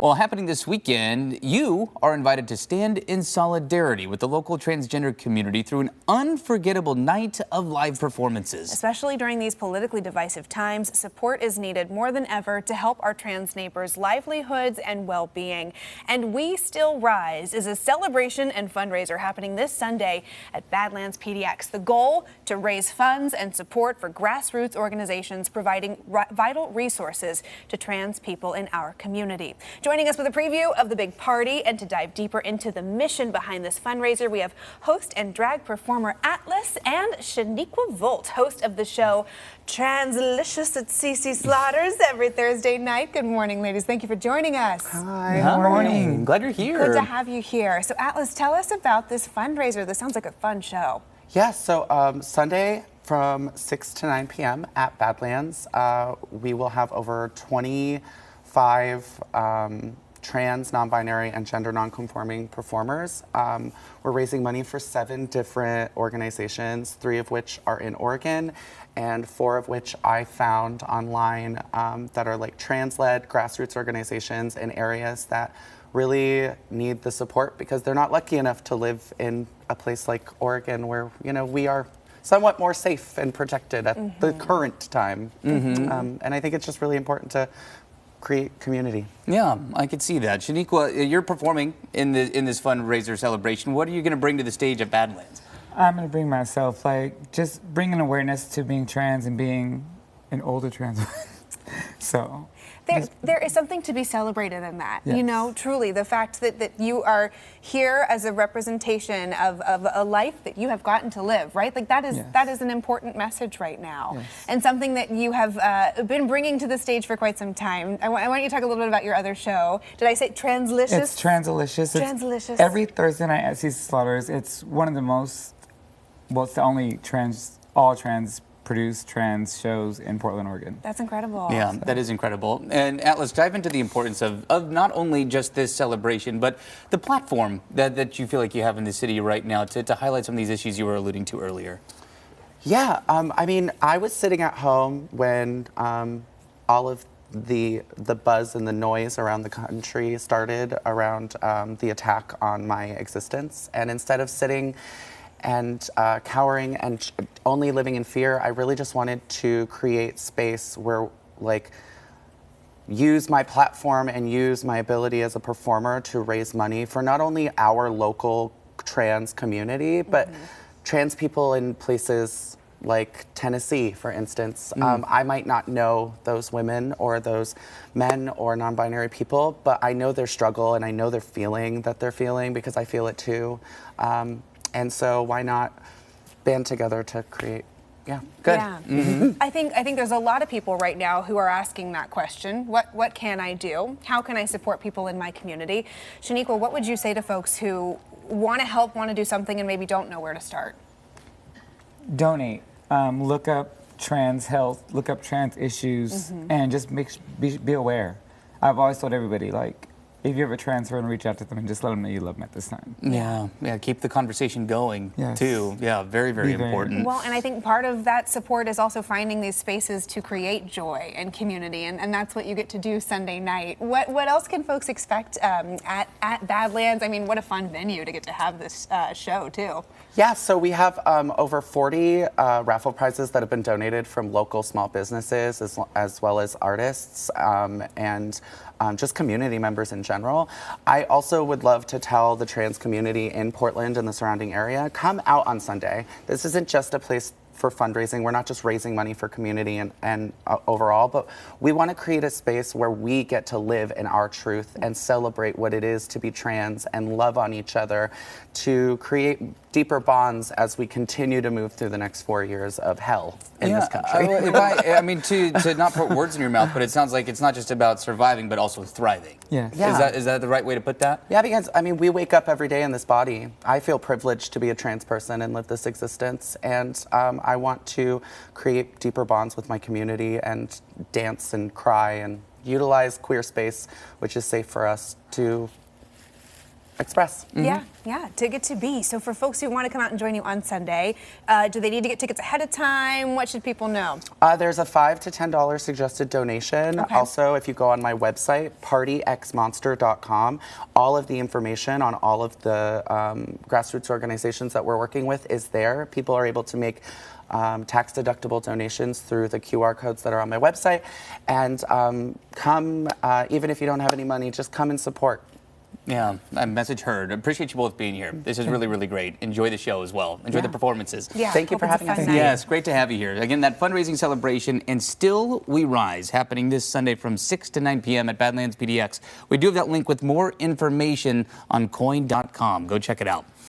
Well, happening this weekend, you are invited to stand in solidarity with the local transgender community through an unforgettable night of live performances. Especially during these politically divisive times, support is needed more than ever to help our trans neighbors' livelihoods and well-being. And We Still Rise is a celebration and fundraiser happening this Sunday at Badlands PDX. The goal, to raise funds and support for grassroots organizations providing vital resources to trans people in our community. Joining us with a preview of the big party and to dive deeper into the mission behind this fundraiser, we have host and drag performer Atlas and Shaniqua Volt, host of the show Translicious at CC Slaughter's every Thursday night. Good morning, ladies. Thank you for joining us. Hi. Good morning. Glad you're here. Good to have you here. So Atlas, tell us about this fundraiser. This sounds like a fun show. Yeah, so Sunday from 6 to 9 p.m. at Badlands, we will have over 25 trans, non-binary, and gender non-conforming performers. We're raising money for 7 different organizations, 3 of which are in Oregon, and 4 of which I found online that are like trans-led grassroots organizations in areas that really need the support because they're not lucky enough to live in a place like Oregon where, you know, we are somewhat more safe and protected at the current time. And I think it's just really important to create community. Yeah, I could see that. Shaniqua, you're performing in this fundraiser celebration. What are you going to bring to the stage at Badlands? I'm going to bring myself, like, just bringing awareness to being trans and being an older trans woman. So there is something to be celebrated in that. Yes. You know, truly, the fact that you are here as a representation of a life that you have gotten to live, right? Like that is Yes. that is an important message right now, Yes. and something that you have been bringing to the stage for quite some time. I want you to talk a little bit about your other show. Did I say Translicious? it's Translicious. Translicious. Every Thursday night at CC Slaughter's. It's one of the most, well, it's the only all trans produced trans shows in Portland, Oregon. That's incredible. Yeah, that is incredible. And Atlas, dive into the importance of not only just this celebration, but the platform that you feel like you have in the city right now to highlight some of these issues you were alluding to earlier. Yeah, I mean, I was sitting at home when all of the buzz and the noise around the country started around the attack on my existence. And instead of sitting and cowering and only living in fear, I really just wanted to create space where, like, use my platform and use my ability as a performer to raise money for not only our local trans community, but trans people in places like Tennessee, for instance. I might not know those women or those men or non-binary people, but I know their struggle and I know their feeling that they're feeling because I feel it too. And so why not band together to create? Yeah, good. Yeah. I think there's a lot of people right now who are asking that question. What can I do? How can I support people in my community? Shaniqua, what would you say to folks who want to help, want to do something, and maybe don't know where to start? Donate. Look up trans health, look up trans issues, and just be aware. I've always told everybody, like, if you have a trans friend, reach out to them and just let them know you love them at this time. Yeah, keep the conversation going Yes. too. Yeah, very, very important. Well, and I think part of that support is also finding these spaces to create joy and community, and that's what you get to do Sunday night. What else can folks expect at Badlands? I mean, what a fun venue to get to have this show too. Yeah, so we have over 40 raffle prizes that have been donated from local small businesses as well as artists and just community members in general. I also would love to tell the trans community in Portland and the surrounding area, come out on Sunday. This isn't just a place for fundraising. We're not just raising money for community and overall, but we want to create a space where we get to live in our truth and celebrate what it is to be trans and love on each other to create deeper bonds as we continue to move through the next 4 years of hell in this country. I mean, to not put words in your mouth, but it sounds like it's not just about surviving, but also thriving. Yes. Yeah. Is that the right way to put that? Yeah, because, I mean, we wake up every day in this body. I feel privileged to be a trans person and live this existence, and I want to create deeper bonds with my community and dance and cry and utilize queer space, which is safe for us to Express. Yeah, ticket to be. So for folks who want to come out and join you on Sunday, do they need to get tickets ahead of time? What should people know? There's a $5 to $10 suggested donation. Okay. Also, if you go on my website, partyxmonster.com, all of the information on all of the grassroots organizations that we're working with is there. People are able to make tax-deductible donations through the QR codes that are on my website. And come, even if you don't have any money, just come and support. Yeah, message heard. Appreciate you both being here. This is really, really great. Enjoy the show as well. Enjoy the performances. Yeah, Thank you for having us. Yes, great to have you here. Again, that fundraising celebration, And Still We Rise, happening this Sunday from 6 to 9 p.m. at Badlands PDX. We do have that link with more information on coin.com. Go check it out.